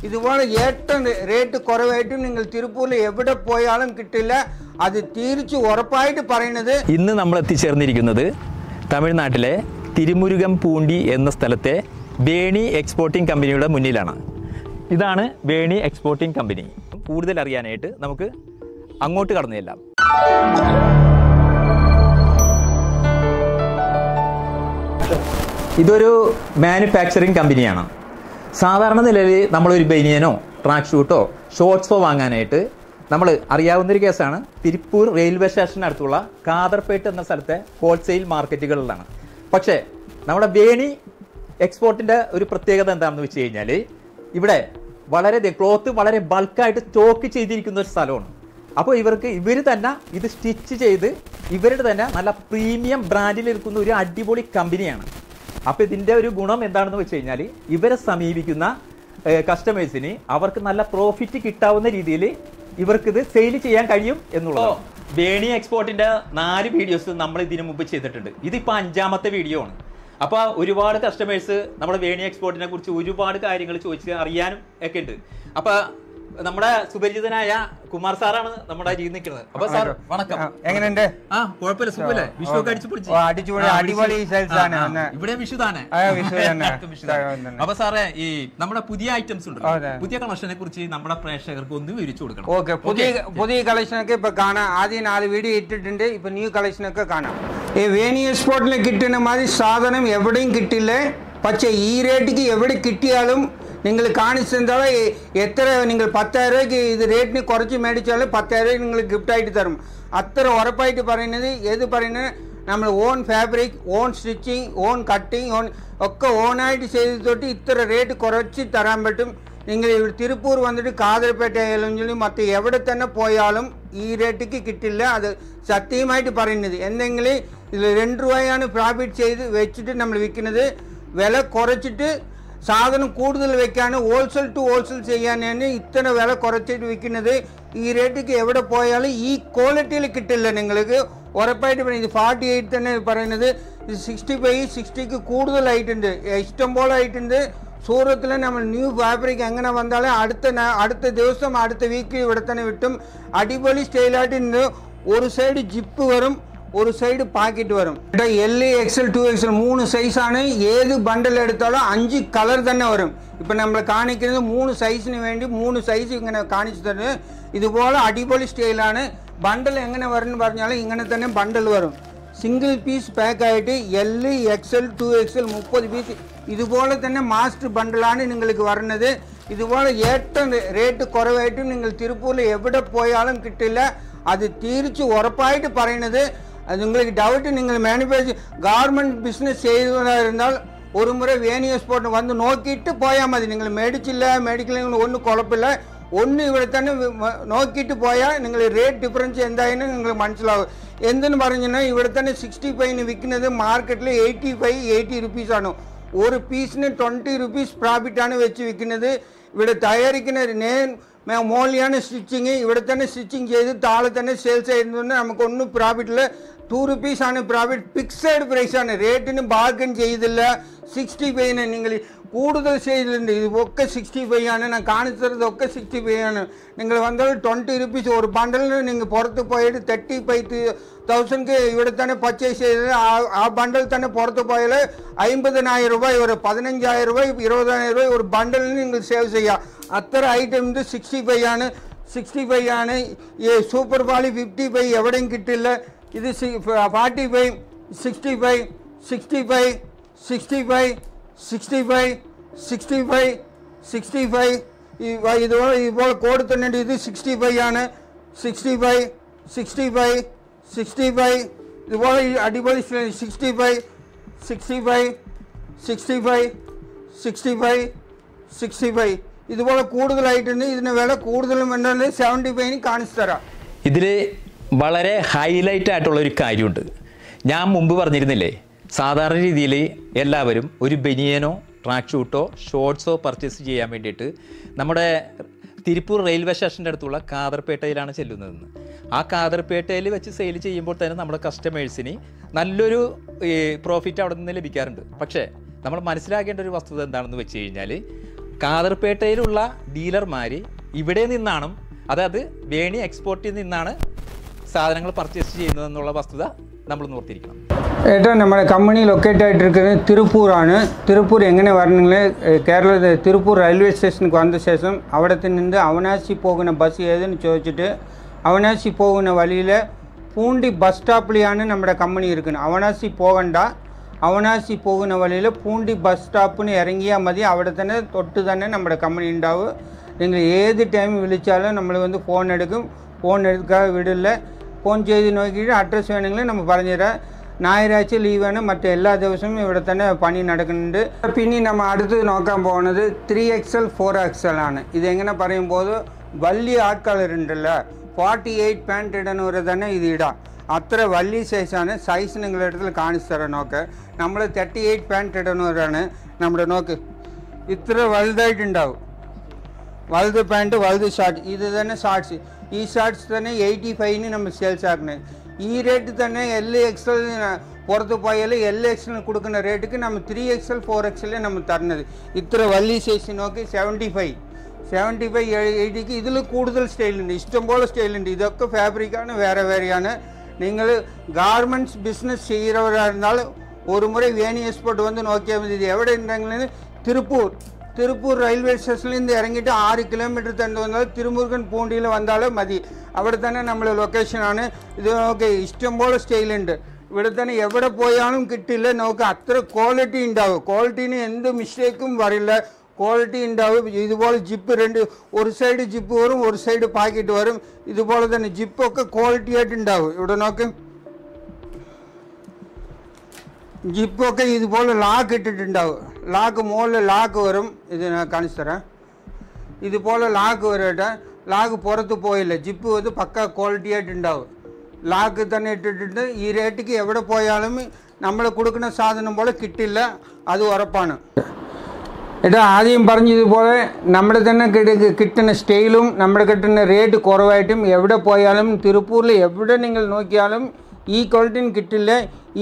ഇതുപോലെ ഏറ്റവും റേറ്റ് കുറവായിട്ടും നിങ്ങൾ തിരുപ്പൂരിൽ എവിടെ പോയാലും കിട്ടില്ല. അത് തിരിച്ച് ഉറപ്പായിട്ട് പറയുന്നത്. ഇന്ന് നമ്മൾ എത്തിച്ചേർന്നിരിക്കുന്നത് തമിഴ്നാട്ടിലെ തിരുമുരുകം പൂണ്ടി എന്ന സ്ഥലത്തെ വേണി എക്സ്പോർട്ടിംഗ് കമ്പനിയുടെ മുന്നിലാണ്. ഇതാണ് വേണി എക്സ്പോർട്ടിംഗ് കമ്പനി. കൂടുതൽ അറിയാനായിട്ട് നമുക്ക് അങ്ങോട്ട് കടന്നു ചെല്ലാം. ഇതൊരു മാനുഫാക്ചറിങ് കമ്പനിയാണ്. സാധാരണ നിലയിൽ നമ്മളൊരു ബനിയനോ ട്രാക്ക് ഷൂട്ടോ ഷോർട്ട്സോ വാങ്ങാനായിട്ട് നമ്മൾ അറിയാവുന്നൊരു കേസാണ് തിരുപ്പൂർ റെയിൽവേ സ്റ്റേഷനടുത്തുള്ള കാദർപേട്ട് എന്ന സ്ഥലത്തെ ഹോൾസെയിൽ മാർക്കറ്റുകളിലാണ്. പക്ഷേ നമ്മുടെ വേണി എക്സ്പോർട്ടിൻ്റെ ഒരു പ്രത്യേകത എന്താണെന്ന് വെച്ച് കഴിഞ്ഞാൽ ഇവിടെ ക്ലോത്ത് വളരെ ബൾക്കായിട്ട് സ്റ്റോക്ക് ചെയ്തിരിക്കുന്ന ഒരു സ്ഥലമാണ്. അപ്പോൾ ഇവർ തന്നെ ഇത് സ്റ്റിച്ച് ചെയ്ത് ഇവരുടെ തന്നെ നല്ല പ്രീമിയം ബ്രാൻഡിൽ ഇരിക്കുന്ന ഒരു അടിപൊളി കമ്പനിയാണ്. അപ്പോൾ ഇതിൻ്റെ ഒരു ഗുണം എന്താണെന്ന് വെച്ച് കഴിഞ്ഞാൽ ഇവരെ സമീപിക്കുന്ന കസ്റ്റമേഴ്സിന് അവർക്ക് നല്ല പ്രോഫിറ്റ് കിട്ടാവുന്ന രീതിയിൽ ഇവർക്കിത് സെയിൽ ചെയ്യാൻ കഴിയും എന്നുള്ളത്. വേണി എക്സ്പോർട്ടിൻ്റെ 4 വീഡിയോസ് നമ്മൾ ഇതിനു മുമ്പ് ചെയ്തിട്ടുണ്ട്. ഇതിപ്പോൾ 5ാമത്തെ വീഡിയോ ആണ്. അപ്പോൾ ഒരുപാട് കസ്റ്റമേഴ്സ് നമ്മുടെ വേണി എക്സ്പോർട്ടിനെ കുറിച്ച് ഒരുപാട് കാര്യങ്ങൾ ചോദിച്ച് അറിയാനും ഒക്കെ ഉണ്ട്. അപ്പോൾ നമ്മുടെ സുപരിചിതനായ കുമാർ സാറാണ് നമ്മുടെ രീതിയിൽ നിൽക്കുന്നത്. അപ്പൊ സാർ വണക്കം. എങ്ങനെയുണ്ട്? കുഴപ്പമില്ല, സുഖല്ലേ? വിഷു ഒക്കെ അടിച്ചുപൊളിച്ചു. അടിപൊളി സെയിൽസ് ആണ്. ഇവിടെ വിഷു തന്നെ. അപ്പൊ സാറേ, ഈ നമ്മുടെ പുതിയ ഐറ്റംസ് ഉണ്ട്, പുതിയ കളക്ഷനെ കുറിച്ച് നമ്മുടെ പ്രേക്ഷകർക്ക് ഒന്ന് വിവരിച്ചു കൊടുക്കണം. ഓക്കെ, പുതിയ കളക്ഷനൊക്കെ ഇപ്പൊ കാണാം. ആദ്യം 4 വീഡിയോ ഇട്ടിട്ടുണ്ട്. ഇപ്പൊ ന്യൂ കളക്ഷനൊക്കെ കാണാം. ഈ വേണി എക്സ്പോർട്ടിൽ കിട്ടുന്ന മാതിരി സാധനം എവിടെയും കിട്ടില്ല. പക്ഷേ ഈ റേറ്റിക്ക് എവിടെ കിട്ടിയാലും നിങ്ങൾ കാണിച്ചെന്താ എത്ര നിങ്ങൾ 10,000 രൂപയ്ക്ക് ഇത് റേറ്റിന് കുറച്ച് മേടിച്ചാലും 10,000 രൂപയ്ക്ക് നിങ്ങൾ ഗിഫ്റ്റായിട്ട് തരും. അത്ര ഉറപ്പായിട്ട് പറയുന്നത്. ഏത് പറയുന്നത് നമ്മൾ on fabric, on stitching, on cutting, ഒക്കെ ഓണായിട്ട് ചെയ്ത് തൊട്ട് ഇത്ര റേറ്റ് കുറച്ച് തരാൻ പറ്റും. നിങ്ങൾ തിരുപ്പൂർ വന്നിട്ട് കാതർപേട്ട ആയാലും മറ്റ് എവിടെ തന്നെ പോയാലും ഈ റേറ്റിക്ക് കിട്ടില്ല. അത് സത്യമായിട്ട് പറയുന്നത്. എന്തെങ്കിലും ഇതിൽ 2 രൂപയാണ് പ്രോഫിറ്റ് ചെയ്ത് വെച്ചിട്ട് നമ്മൾ വിൽക്കുന്നത്. വില കുറച്ചിട്ട് സാധനം കൂടുതൽ വെക്കാണ്, ഹോൾസെയിൽ ടു ഹോൾസെയിൽ ചെയ്യാനാണ് ഇത്ര വില കുറച്ചിട്ട് വിൽക്കുന്നത്. ഈ റേറ്റിക്ക് എവിടെ പോയാലും ഈ ക്വാളിറ്റിയിൽ കിട്ടില്ല നിങ്ങൾക്ക് ഉറപ്പായിട്ട് പറയുന്നത്. ഇത് 48 തന്നെ പറയുന്നത്. ഇത് 65, 60ക്ക് കൂടുതലായിട്ടുണ്ട്, ഇഷ്ടംപോലെ ആയിട്ടുണ്ട്. സൂറത്തിൽ നമ്മൾ ന്യൂ ഫാബ്രിക് എങ്ങനെ വന്നാലും അടുത്ത ദിവസം അടുത്ത വീക്ക് ഇവിടെ തന്നെ വിട്ടും. അടിപൊളി സ്റ്റൈലായിട്ട് ഒരു സൈഡ് ജിപ്പ് വരും, ഒരു സൈഡ് പാക്കറ്റ് വരും. L, XL, 2XL 3 സൈസാണ്. ഏത് ബണ്ടിൽ എടുത്താലും 5 കളർ തന്നെ വരും. ഇപ്പം നമ്മൾ കാണിക്കുന്നത് 3 സൈസിന് വേണ്ടി 3 സൈസ് ഇങ്ങനെ കാണിച്ചു തരുന്നത്. ഇതുപോലെ അടിപൊളി സ്റ്റൈലാണ്. ബണ്ടിൽ എങ്ങനെ വരും പറഞ്ഞാൽ ഇങ്ങനെ തന്നെ ബണ്ടിൽ വരും. സിംഗിൾ പീസ് പാക്കായിട്ട് L, XL, 2XL 30 പീസ് ഇതുപോലെ തന്നെ മാസ്റ്റർ ബണ്ടിലാണ് നിങ്ങൾക്ക് വരുന്നത്. ഇതുപോലെ ഏറ്റവും റേറ്റ് കുറവായിട്ടും നിങ്ങൾ തിരുപ്പൂരിൽ എവിടെ പോയാലും കിട്ടില്ല. അത് തിരിച്ച് ഉറപ്പായിട്ട് പറയുന്നത്. നിങ്ങൾക്ക് ഡൗട്ട് നിങ്ങൾ മാനുഫാക്ചർ ഗവൺമെൻറ് ബിസിനസ് ചെയ്തിരുന്നാൽ ഒരു മുறை വേണി എക്സ്പോർട്ട് വന്ന് നോക്കിയിട്ട് പോയാൽ മതി. നിങ്ങൾ മേടിക്കില്ല ഒന്നും കുഴപ്പമില്ല. ഒന്ന് ഇവിടെ തന്നെ നോക്കിയിട്ട് പോയാൽ നിങ്ങൾ റേറ്റ് ഡിഫറൻസ് എന്തായാലും നിങ്ങൾ മനസ്സിലാവും. എന്തെന്ന് പറഞ്ഞാൽ ഇവിടെ തന്നെ 65 വിൽക്കുന്നത് മാർക്കറ്റിൽ 80 റുപ്പീസാണ്. ഒരു പീസിന് 20 റുപ്പീസ് പ്രോഫിറ്റാണ് വെച്ച് വിൽക്കുന്നത്. ഇവിടെ തയ്യാറിക്കുന്ന മോളിയാണ് സ്റ്റിച്ചിങ്. ഇവിടെ തന്നെ സ്റ്റിച്ചിങ് ചെയ്ത് താഴെ തന്നെ സെയിൽസ് ചെയ്യുന്നതുകൊണ്ട് നമുക്കൊന്നും പ്രോഫിറ്റില്ല. 2 റുപ്പീസാണ് പ്രോഫിറ്റ്. ഫിക്സഡ് പ്രൈസാണ്. റേറ്റിന് ബാർഗൻ ചെയ്തില്ല. 65 നിങ്ങൾ കൂടുതൽ ചെയ്തിട്ടുണ്ട്. ഇതൊക്കെ 65 ആണ്. ഞാൻ കാണിച്ചതൊക്കെ 65 ആണ്. നിങ്ങൾ വന്നാൽ 20 റുപ്പീസ് ഒരു ബണ്ടലിന് നിങ്ങൾ പുറത്ത് പോയിട്ട് 35,000 ഇവിടെ തന്നെ പർച്ചേസ് ചെയ്ത് ആ ബണ്ടിൽ തന്നെ പുറത്ത് പോയാൽ 50,000 രൂപ, ഒരു 15,000 രൂപ, 20,000 രൂപ ഒരു ബണ്ടലിന് നിങ്ങൾ സേവ് ചെയ്യുക. അത്ര ഐറ്റം ഇത് 65 ആണ്. 65 ആണ്. ഈ സൂപ്പർ പാളി 55 എവിടെയും കിട്ടില്ല. ഇത് 45, 65, 65, 65, 65, 65, 65 ഇതുപോലെ കോഡ് തന്നെ. ഇത് 65 ആണ്. 65, 65, 65 ഇതുപോലെ അടിപൊളി 65, 65, 65, 65, 65 ഇതുപോലെ കൂടുതലായിട്ടുണ്ട്. ഇതിന് വില കൂടുതലും വേണ്ടത് 75 കാണിച്ചു തരാം. ഇതിൽ വളരെ ഹൈലൈറ്റ് ആയിട്ടുള്ള ഒരു കാര്യമുണ്ട്. ഞാൻ മുമ്പ് പറഞ്ഞിരുന്നില്ലേ, സാധാരണ രീതിയിൽ എല്ലാവരും ഒരു ബനിയനോ ട്രാക്ക് ഷൂട്ടോ ഷോർട്ട്സോ പർച്ചേസ് ചെയ്യാൻ വേണ്ടിയിട്ട് നമ്മുടെ തിരുപ്പൂർ റെയിൽവേ സ്റ്റേഷൻ്റെ അടുത്തുള്ള കാദർപേട്ടയിലാണ് ചെല്ലുന്നതെന്ന്. ആ കാദർപേട്ടയിൽ വെച്ച് സെയിൽ ചെയ്യുമ്പോൾ തന്നെ നമ്മുടെ കസ്റ്റമേഴ്സിന് നല്ലൊരു പ്രോഫിറ്റ് അവിടെ നിന്ന് ലഭിക്കാറുണ്ട്. പക്ഷേ നമ്മൾ മനസ്സിലാക്കേണ്ട ഒരു വസ്തുത എന്താണെന്ന് വെച്ച് കഴിഞ്ഞാൽ കാദർപേട്ടയിലുള്ള ഡീലർമാർ ഇവിടെ നിന്നാണ്, അതായത് വേണി എക്സ്പോർട്ടിൽ നിന്നാണ് സാധനങ്ങൾ പർച്ചേസ് ചെയ്യുന്നതെന്നുള്ള വസ്തുത നമ്മൾ ഓർത്തിരിക്കണം. ഏട്ടാ നമ്മുടെ കമ്പനി ലൊക്കേറ്റ് ആയിട്ടിരിക്കുന്നത് തിരുപ്പൂരാണ്. തിരുപ്പൂർ എങ്ങനെ വരണമെങ്കിൽ കേരളത്തിൽ തിരുപ്പൂർ റെയിൽവേ സ്റ്റേഷനുக்கு വന്ന ശേഷം അവിടെ നിന്ന് അവനാശി പോകുന്ന ബസ് ഏതെന്ന് ചോദിച്ചിട്ട് അവനാശി പോകുന്ന വഴിയിൽ പൂണ്ടി ബസ് സ്റ്റോപ്പിലാണ് നമ്മുടെ കമ്പനി ഇരിക്കുന്നത്. അവനാശി പോകണ്ട, അവനാശി പോകുന്ന വഴിയിൽ പൂണ്ടി ബസ് സ്റ്റോപ്പിന് ഇറങ്ങിയാൽ മതി. അവിടെ തന്നെ തൊട്ട് തന്നെ നമ്മുടെ കമ്പനി ഉണ്ടാവും. നിങ്ങൾ ഏത് ടൈം വിളിച്ചാലും നമ്മൾ வந்து ഫോൺ എടുക്കും. ഫോൺ എടുക്കാതെ വിടില്ല. ഫോൺ ചെയ്ത് നോക്കിയിട്ട് അഡ്രസ്സ് വേണമെങ്കിൽ നമ്മൾ പറഞ്ഞുതരാം. ഞായറാഴ്ച ലീവാണ്, മറ്റെല്ലാ ദിവസവും ഇവിടെ തന്നെ പണി നടക്കുന്നുണ്ട്. പിന്നെ നമ്മൾ അടുത്ത് നോക്കാൻ പോകുന്നത് 3XL 4XL ആണ്. ഇതെങ്ങനെ പറയുമ്പോൾ വലിയ ആൾക്കാരുണ്ടല്ലോ 48 പാൻറ്റ് ഇടുന്നവർ തന്നെ ഇത് ഇടാം. അത്ര വലിയ സൈസാണ്. സൈസ് നിങ്ങളുടെ അടുത്ത് കാണിച്ചു തരാം. നോക്ക്, നമ്മൾ 38 പാൻറ്റ് ഇടുന്നവരാണ്. നമ്മുടെ നോക്ക് ഇത്ര വലുതായിട്ടുണ്ടാവും. വലുത് പാൻറ്റ്, വലുത് ഷർട്ട്. ഇത് തന്നെ ഷർട്ട്സ്. ഈ ഷർട്ട്സ് തന്നെ 85 നമ്മൾ സെയിൽസ് ആക്കുന്നത്. ഈ റേറ്റ് തന്നെ LXL പുറത്ത് പോയാൽ LXL കൊടുക്കുന്ന റേറ്റുക്ക് നമ്മൾ 3XL 4XL നമ്മൾ തരുന്നത്. ഇത്ര വലിയ സൈസ് നോക്കി 75, 80ക്ക് ഇതിൽ കൂടുതൽ സ്റ്റൈലുണ്ട്. ഇഷ്ടംപോലെ സ്റ്റൈലുണ്ട്. ഇതൊക്കെ ഫാബ്രിക്കാണ്, വേറെ വേറെയാണ്. നിങ്ങൾ ഗാർമെൻറ്റ്സ് ബിസിനസ് ചെയ്യുന്നവരായിരുന്നാൽ ഒരു മുறை വേണി എക്സ്പോർട്ട് வந்து നോക്കിയാൽ മതി. ഇത് എവിടെ ഉണ്ടെങ്കിൽ തിരുപ്പൂർ റെയിൽവേ സ്റ്റേഷനിൽ നിന്ന് ഇറങ്ങിയിട്ട് 6 കിലോമീറ്റർ തന്നെ വന്നാൽ തിരുമുരുകൻ പൂണ്ടിയിൽ വന്നാലും മതി. അവിടെ തന്നെ നമ്മൾ ലൊക്കേഷനാണ്. ഇത് നോക്കി ഇഷ്ടംപോലെ സ്റ്റൈലുണ്ട്. ഇവിടെ തന്നെ എവിടെ പോയാലും കിട്ടില്ല. നോക്ക് അത്ര ക്വാളിറ്റി ഉണ്ടാവും. ക്വാളിറ്റീന് എന്ത് മിസ്റ്റേക്കും വരില്ല. ക്വാളിറ്റി ഉണ്ടാവും. ഇതുപോലെ ജിപ്പ് ഒരു സൈഡ് ജിപ്പ് വരും, ഒരു സൈഡ് പാക്കറ്റ് വരും. ഇതുപോലെ തന്നെ ജിപ്പൊക്കെ ക്വാളിറ്റി ആയിട്ട് ഉണ്ടാവും. ഇവിടെ നോക്ക് ജിപ്പൊക്കെ ഇതുപോലെ ലാക്ക് ഇട്ടിട്ടുണ്ടാവും. ലാക്ക് മുകളിൽ ലാക്ക് വരും. ഇത് ഞാൻ കാണിച്ചു തരാം. ഇതുപോലെ ലാക്ക് വരട്ടെ. ലാക്ക് പുറത്ത് പോയില്ല. ജിപ്പ് வந்து പക്ക ക്വാളിറ്റി ആയിട്ടുണ്ടാവും. ലാക്ക് തന്നെ ഇട്ടിട്ടുണ്ട്. ഈ റേറ്റിക്ക് എവിടെ പോയാലും നമ്മൾ കൊടുക്കുന്ന സാധനം പോലെ കിട്ടില്ല, അത് ഉറപ്പാണ്. ഏട്ടാ ആദ്യം പറഞ്ഞതുപോലെ നമ്മുടെ തന്നെ കിട്ടുന്ന സ്റ്റൈലും നമ്മുടെ കിട്ടുന്ന റേറ്റ് കുറവായിട്ടും എവിടെ പോയാലും തിരുപ്പൂരിൽ എവിടെ നിങ്ങൾ നോക്കിയാലും ഈ ക്വാളിറ്റിന് കിട്ടില്ല.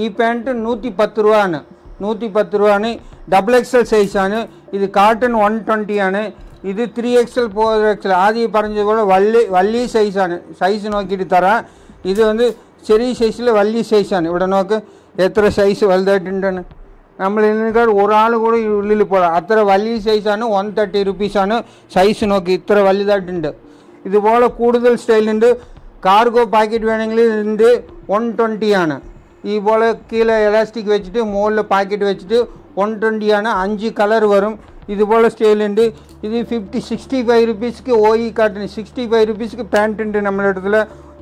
ഈ പാൻറ്റ് 110 രൂപയാണ്. 110 രൂപയാണ്. XXL സൈസാണ്. ഇത് കാട്ടൺ 120 ആണ്. ഇത് 3XL 4XL. ആദ്യം പറഞ്ഞതുപോലെ വലിയ സൈസാണ്. സൈസ് നോക്കിയിട്ട് തരാം. ഇത് வந்து ചെറിയ സൈസിൽ വലിയ സൈസാണ്. ഇവിടെ നോക്ക് എത്ര സൈസ് വലുതായിട്ടുണ്ടെന്ന്. നമ്മൾ ഇതിനേക്കാൾ ഒരാൾ കൂടെ ഉള്ളിൽ പോകാം. അത്ര വലിയ സൈസാണ്. 130 റുപ്പീസാണ് സൈസ്. നോക്കി ഇത്ര വലുതായിട്ടുണ്ട്. ഇതുപോലെ കൂടുതൽ സ്റ്റൈലുണ്ട്. കാർഗോ പാക്കറ്റ് വേണമെങ്കിൽ ഇതിൻ്റെ 120 ആണ്. ഇതുപോലെ കീഴെ എലാസ്റ്റിക് വെച്ചിട്ട് മുകളിൽ പാക്കറ്റ് വെച്ചിട്ട് 120 ആണ്. 5 കളർ വരും. ഇതുപോലെ സ്റ്റൈലുണ്ട്. ഇത് 65 റുപ്പീസ്ക്ക് OE കാട്ടിന് 65 റുപ്പീസ്ക്ക് പാൻറ്റ് ഉണ്ട് നമ്മുടെ അടുത്തിൽ.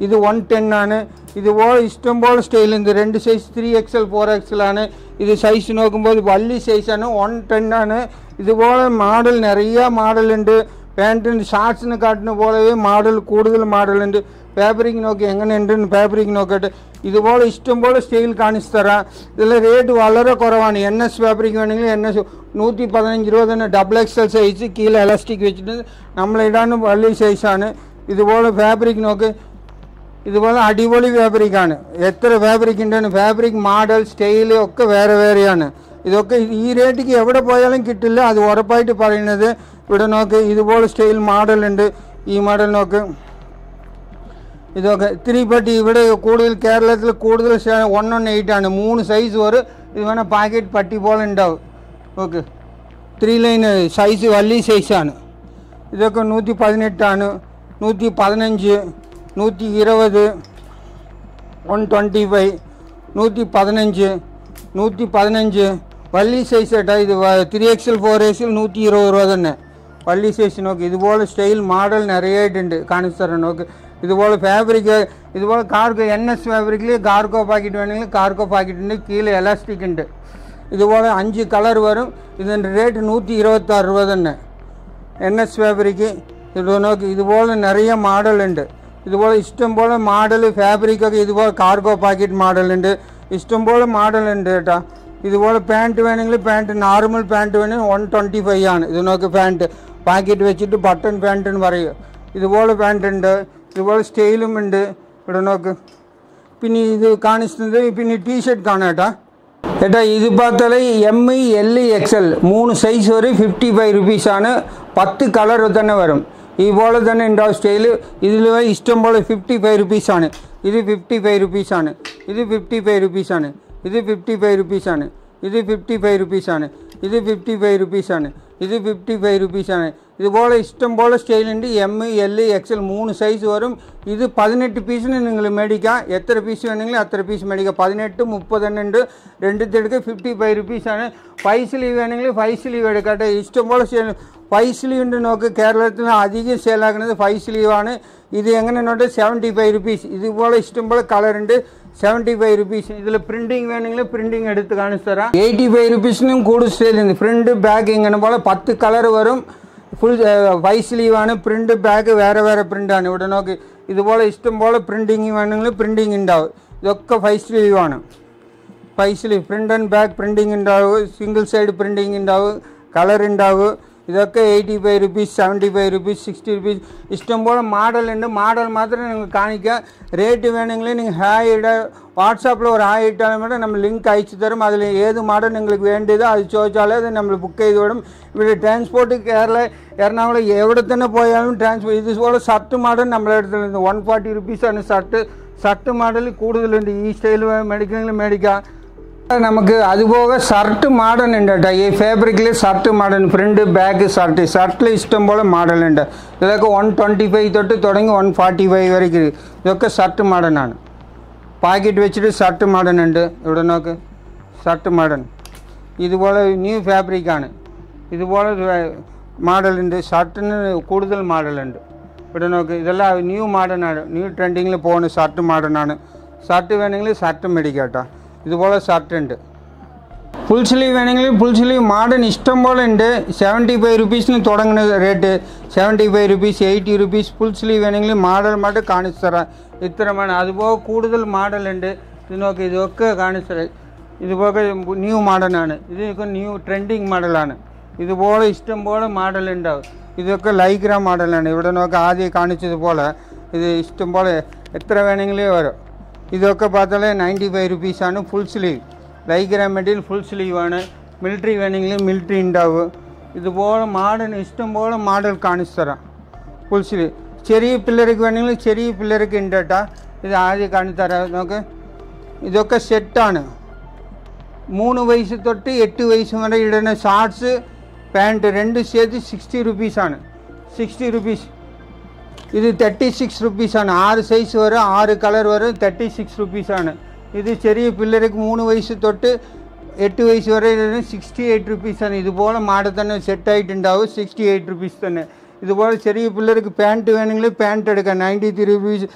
ഇത് 110 ആണ്. ഇതുപോലെ ഇഷ്ടംപോലെ സ്റ്റൈലുണ്ട്. 2 സൈസ് 3XL 4XL ആണ്. ഇത് സൈസ് നോക്കുമ്പോൾ വലിയ സൈസാണ്. 110 ആണ്. ഇതുപോലെ മോഡൽ നിറയെ മോഡലുണ്ട്. പാൻറ്റിന് ഷാർട്ട്സിന് കാട്ടുന്ന പോലെ മോഡൽ കൂടുതൽ മോഡലുണ്ട്. ഫാബ്രിക് നോക്കി എങ്ങനെയുണ്ടെന്ന് ഫാബ്രിക് നോക്കട്ടെ. ഇതുപോലെ ഇഷ്ടംപോലെ സ്റ്റൈൽ കാണിച്ചു തരാം. ഇതിൽ റേറ്റ് വളരെ കുറവാണ്. NS ഫാബ്രിക് വേണമെങ്കിൽ NS 115 രൂപ തന്നെ. XXL size. കീഴെ എലാസ്റ്റിക് വെച്ചിട്ട് നമ്മൾ ഇടാൻ വലിയ സൈസാണ്. ഇതുപോലെ ഫാബ്രിക് നോക്ക്. ഇതുപോലെ അടിപൊളി ഫാബ്രിക്കാണ്. എത്ര ഫാബ്രിക് ഉണ്ടെന്ന് ഫാബ്രിക് മോഡൽ സ്റ്റൈൽ ഒക്കെ വേറെ വേറെയാണ്. ഇതൊക്കെ ഈ റേറ്റിക്ക് എവിടെ പോയാലും കിട്ടില്ല, അത് ഉറപ്പായിട്ട് പറയുന്നത്. ഇവിടെ നോക്ക് ഇതുപോലെ സ്റ്റൈൽ മോഡലുണ്ട്. ഈ മോഡൽ നോക്ക്. ഇതൊക്കെ ഇത്തിരി പട്ടി ഇവിടെ കൂടുതൽ കേരളത്തിൽ കൂടുതൽ 118 ആണ്. 3 സൈസ് വരും. ഇത് വേണേൽ പാക്കറ്റ് പട്ടി പോലെ ഉണ്ടാവും. ഓക്കെ 3 ലൈൻ സൈസ് വലിയ സൈസാണ്. ഇതൊക്കെ 118 ആണ്. 115, 120, 125, 115, 115 വലിയ സൈസ് ഏട്ടാ. ഇത് 3XL 4XL 120 രൂപ തന്നെ വലിയ സൈസ്. നോക്ക് ഇതുപോലെ സ്റ്റൈൽ മോഡൽ നിറയായിട്ടുണ്ട്. കാണിച്ചു തരാം. നോക്ക് ഇതുപോലെ ഫാബ്രിക്. ഇതുപോലെ കാർഗോ NS ഫാബ്രിക്കിൽ കാർഗോ പാക്കറ്റ് വേണമെങ്കിൽ കാർഗോ പാക്കറ്റ് ഉണ്ട്. കീഴെ എലാസ്റ്റിക് ഉണ്ട്. ഇതുപോലെ 5 കളർ വരും. ഇതിൻ്റെ റേറ്റ് 126 രൂപ തന്നെ. NS fabric. ഇത് നോക്കി ഇതുപോലെ നിറയെ മോഡലുണ്ട്. ഇതുപോലെ ഇഷ്ടംപോലെ മോഡൽ ഫാബ്രിക്കൊക്കെ ഇതുപോലെ കാർഗോ പാക്കറ്റ് മോഡലുണ്ട്. ഇഷ്ടംപോലെ മോഡലുണ്ട് കേട്ടോ. ഇതുപോലെ പാൻറ്റ് വേണമെങ്കിൽ പാൻറ്റ് നോർമൽ പാൻറ്റ് വേണമെങ്കിൽ 125 ആണ്. ഇത് നോക്ക് പാൻറ്റ് പാക്കറ്റ് വെച്ചിട്ട് ബട്ടൺ പാൻറ്റ് എന്ന് പറയുക. ഇതുപോലെ പാൻറ്റ് ഉണ്ട്. ഇതുപോലെ സ്റ്റൈലും ഉണ്ട്. ഇവിടെ നോക്ക്. പിന്നെ ഇത് കാണിക്കുന്നത് പിന്നെ ടീഷർട്ട് കാണാം കേട്ടോ. ഏട്ടാ ഇത് பார்த்தாலே എം എൽ എക്സൽ 3 സൈസ് വരെ 55 റുപ്പീസ് ആണ്. 10 കളർ തന്നെ വരും. ഇതുപോലെ തന്നെ ഉണ്ടാവും സ്റ്റൈല്. ഇതിൽ ഇഷ്ടം പോലെ 55 റുപ്പീസ് ആണ്. ഇത് 55 റുപ്പീസ് ആണ്. ഇത് 55 റുപ്പീസ് ആണ്. ഇത് 55 റുപ്പീസ് ആണ്. ഇത് 55 റുപ്പീസ് ആണ്. ഇത് 55 റുപ്പീസ് ആണ്. ഇത് 55 റുപ്പീസ് ആണ്. ഇതുപോലെ ഇഷ്ടം പോലെ സ്റ്റൈലുണ്ട്. എം എൽ എക്സൽ 3 സൈസ് വരും. ഇത് 18 പീസിന് നിങ്ങൾ മേടിക്കാം. എത്ര പീസ് വേണമെങ്കിലും അത്ര പീസ് മേടിക്കാം. 18 30 തന്നെ ഉണ്ട്. രണ്ടിട്ടെടുക്കുക 55 റുപ്പീസാണ്. 5 സ്ലീവ് വേണമെങ്കിൽ 5 സ്ലീവ് എടുക്കട്ടെ. ഇഷ്ടം പോലെ സ്റ്റൈൽ 5 സ്ലീവ് ഉണ്ട്. നോക്ക് കേരളത്തിൽ അധികം സെയിലാക്കുന്നത് 5 സ്ലീവാണ്. ഇത് എങ്ങനെയുണ്ട് 75 റുപ്പീസ്. ഇതുപോലെ ഇഷ്ടം പോലെ കളറുണ്ട്. 75 റുപ്പീസ്. ഇതിൽ പ്രിൻറ്റിങ് വേണമെങ്കിൽ പ്രിൻറ്റിങ് എടുത്ത് കാണിച്ചു തരാം. 85 റുപ്പീസിനും കൂടുതൽ സ്റ്റൈലുണ്ട്. ഫ്രണ്ട് ബാക്ക് ഇങ്ങനെ പോലെ 10 കളർ വരും. ഫുൾ 5 സ്ലീവാണ്. പ്രിൻറ്റ് ബാക്ക് വേറെ വേറെ പ്രിൻ്റാണ്. ഇവിടെ നോക്കി ഇതുപോലെ ഇഷ്ടം പോലെ പ്രിൻറ്റിങ് വേണമെങ്കിൽ പ്രിൻറ്റിങ് ഉണ്ടാവും. ഇതൊക്കെ 5 സ്ലീവാണ്. 5 sleeve front and back printing ഉണ്ടാവും. സിംഗിൾ സൈഡ് പ്രിൻറ്റിങ് ഉണ്ടാവും. കളർ ഉണ്ടാവും. ഇതൊക്കെ 85 റുപ്പീസ് 75 റുപ്പീസ് 60 റുപ്പീസ് ഇഷ്ടംപോലെ മോഡലുണ്ട്. മോഡൽ മാത്രമേ നിങ്ങൾ കാണിക്കുക. റേറ്റ് വേണമെങ്കിൽ നിങ്ങൾ ഹായ് ഇട വാട്സാപ്പിൽ ഒരു ഹായ് ഇട്ടാലും കൂടെ നമ്മൾ ലിങ്ക് അയച്ചു തരും. അതിൽ ഏത് മോഡൽ നിങ്ങൾക്ക് വേണ്ടത് അത് ചോദിച്ചാൽ അത് നമ്മൾ ബുക്ക് ചെയ്ത് വിടും. ഇവിടെ ട്രാൻസ്പോർട്ട് കേരള എറണാകുളം എവിടെ തന്നെ പോയാലും ട്രാൻസ്പോർട്ട്. ഇതുപോലെ ഷർട്ട് മോഡൽ നമ്മളെ അടുത്തുണ്ട്. 140 റുപ്പീസാണ് ഷർട്ട് മോഡൽ കൂടുതലുണ്ട്. ഈ സ്റ്റൈൽ മേടിക്കണമെങ്കിൽ മേടിക്കാം. നമുക്ക് അതുപോലെ ഷർട്ട് മോഡൽ ഉണ്ട് കേട്ടോ. ഈ ഫാബ്രിക്കിൽ ഷർട്ട് മോഡൽ ഫ്രണ്ട് ബാക്ക് ഷർട്ടിൽ ഇഷ്ടം പോലെ മോഡലുണ്ട്. ഇതൊക്കെ 125 തൊട്ട് തുടങ്ങി 145 വരയ്ക്ക് ഇതൊക്കെ ഷർട്ട് മോഡലാണ്. പാക്കറ്റ് വെച്ചിട്ട് ഷർട്ട് മോഡൽ ഉണ്ട്. ഇവിടെ നോക്ക് ഷർട്ട് മോഡൽ ഇതുപോലെ ന്യൂ ഫാബ്രിക്കാണ്. ഇതുപോലെ മോഡലുണ്ട്. ഷർട്ടിന് കൂടുതൽ മോഡലുണ്ട്. ഇവിടെ നോക്ക് ഇതെല്ലാം ന്യൂ മോഡലാണ്. ന്യൂ ട്രെൻഡിങ്ങിൽ പോകുന്ന ഷർട്ട് മോഡലാണ്. ഷർട്ട് വേണമെങ്കിൽ ഷർട്ട് മേടിക്കാം കേട്ടോ. ഇതുപോലെ ഷർട്ട് ഉണ്ട്. ഫുൾ സ്ലീവ് വേണമെങ്കിൽ ഫുൾ സ്ലീവ് മോഡൽ ഇഷ്ടം പോലെ ഉണ്ട്. 75 റുപ്പീസിന് തുടങ്ങുന്ന rate 75 rupees 80 rupees. Full sleeve വേണമെങ്കിൽ മോഡൽ കാണിച്ചു തരാം. ഇത്രമാണ്. അതുപോലെ കൂടുതൽ മോഡലുണ്ട്. ഇത് നോക്കി ഇതൊക്കെ കാണിച്ചു തരാം. ഇതുപോലെ ന്യൂ മോഡലാണ്. ഇതൊക്കെ ന്യൂ ട്രെൻഡിങ് മോഡലാണ്. ഇതുപോലെ ഇഷ്ടം പോലെ മോഡൽ ഉണ്ടാവും. ഇതൊക്കെ ലൈഗ്ര മോഡലാണ്. ഇവിടെ നോക്കി ആദ്യം കാണിച്ചതുപോലെ ഇത് ഇഷ്ടം പോലെ എത്ര വേണമെങ്കിലും വരും. ഇതൊക്കെ பார்த்தாலே 95 റുപ്പീസാണ്. Full sleeve lycra material full സ്ലീവാണ്. മിലിറ്ററി വേണമെങ്കിൽ മിലിറ്ററി ഉണ്ടാവും. ഇതുപോലെ മോഡൽ ഇഷ്ടം പോലെ മോഡൽ കാണിച്ചു തരാം. ഫുൾ സ്ലീവ് ചെറിയ പിള്ളേർക്ക് വേണമെങ്കിൽ ചെറിയ പിള്ളേർക്ക് ഉണ്ട് കേട്ടോ. ഇത് ആദ്യം കാണിച്ചു തരാം. നോക്ക് ഇതൊക്കെ സെറ്റാണ്. 3 വയസ്സ് തൊട്ട് 8 വയസ്സ് വരെ ഇടുന്ന ഷാർട്ട്സ് പാൻറ്റ് രണ്ട് ചേർത്ത് 60 റുപ്പീസാണ്. 60 റുപ്പീസ്. ഇത് 36 റുപ്പീസാണ്. 6 സൈസ് വരും. 6 കളർ വരും. 36 റുപ്പീസാണ്. ഇത് ചെറിയ പിള്ളേർക്ക് 3 വയസ്സ് തൊട്ട് 8 വയസ്സ് വരെ 68 റുപ്പീസാണ്. ഇതുപോലെ മോഡൽ തന്നെ സെറ്റായിട്ടുണ്ടാവും. 68 റുപ്പീസ് തന്നെ. ഇതുപോലെ ചെറിയ പിള്ളേർക്ക് പാൻറ്റ് വേണമെങ്കിൽ പാൻറ്റ് എടുക്കാം. 93 റുപ്പീസ്.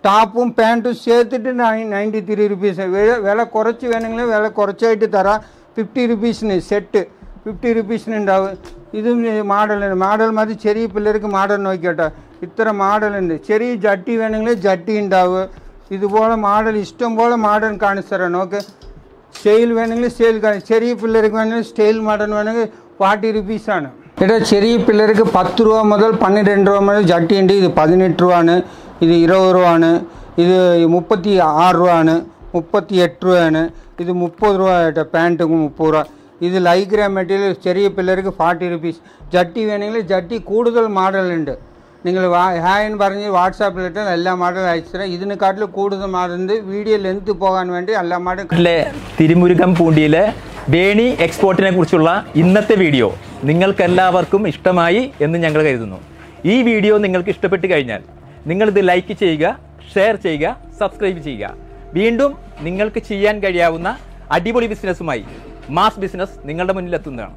ടോപ്പും പാൻറ്റും ചേർത്തിട്ട് 93 റുപ്പീസ്. വില കുറച്ച് വേണമെങ്കിൽ വില കുറച്ചായിട്ട് തരാം. 50 റുപ്പീസിന് സെറ്റ് 50 റുപ്പീസിന് ഉണ്ടാവും. ഇതും മോഡലുണ്ട്. മോഡൽ മതി. ചെറിയ പിള്ളേർക്ക് മോഡൽ നോക്കിയോട്ടെ. ഇത്ര മോഡലുണ്ട്. ചെറിയ ജട്ടി വേണമെങ്കിൽ ജട്ടി ഉണ്ടാവും. ഇതുപോലെ മോഡൽ ഇഷ്ടം പോലെ മോഡൽ കാണിച്ചു തരാം. നോക്ക് സ്റ്റൈൽ വേണമെങ്കിൽ സ്റ്റൈൽ ചെറിയ പിള്ളേർക്ക് വേണമെങ്കിൽ സ്റ്റൈൽ മോഡൽ വേണമെങ്കിൽ 40 റുപ്പീസാണ്. ഇവിടെ ചെറിയ പിള്ളേർക്ക് 10 രൂപ മുതൽ 12 രൂപ മുതൽ ജട്ടി ഉണ്ട്. ഇത് 18 രൂപയാണ്. ഇത് 20 രൂപയാണ്. ഇത് 36 രൂപയാണ്. 38 രൂപയാണ്. ഇത് 30 രൂപ കേട്ടോ. പാൻറ്റ് 30 രൂപ. ഇത് ലൈഗ്ര മെറ്റീരിയൽ ചെറിയ പിള്ളേർക്ക് 40 റുപ്പീസ്. ജട്ടി വേണമെങ്കിൽ ജട്ടി കൂടുതൽ മോഡലുണ്ട്. നിങ്ങൾ ഹായ് എന്ന് പറഞ്ഞ് വാട്സാപ്പിലിട്ടാൽ എല്ലാ മോഡലും അയച്ചു തരാം. ഇതിനെക്കാട്ടിലും കൂടുതൽ മോഡലുണ്ട്. വീഡിയോ ലെങ്ത് പോകാൻ വേണ്ടി എല്ലാ മോഡലും. തിരുമുരുകം പൂണ്ടിയിലെ വേണി എക്സ്പോർട്ടിനെ കുറിച്ചുള്ള ഇന്നത്തെ വീഡിയോ നിങ്ങൾക്കെല്ലാവർക്കും ഇഷ്ടമായി എന്ന് ഞങ്ങൾ കരുതുന്നു. ഈ വീഡിയോ നിങ്ങൾക്ക് ഇഷ്ടപ്പെട്ട് കഴിഞ്ഞാൽ നിങ്ങളിത് ലൈക്ക് ചെയ്യുക, ഷെയർ ചെയ്യുക, സബ്സ്ക്രൈബ് ചെയ്യുക. വീണ്ടും നിങ്ങൾക്ക് ചെയ്യാൻ കഴിയാവുന്ന അടിപൊളി ബിസിനസ്സുമായി മാസ് ബിസിനസ് നിങ്ങളുടെ മുന്നിലെത്തുന്നതാണ്.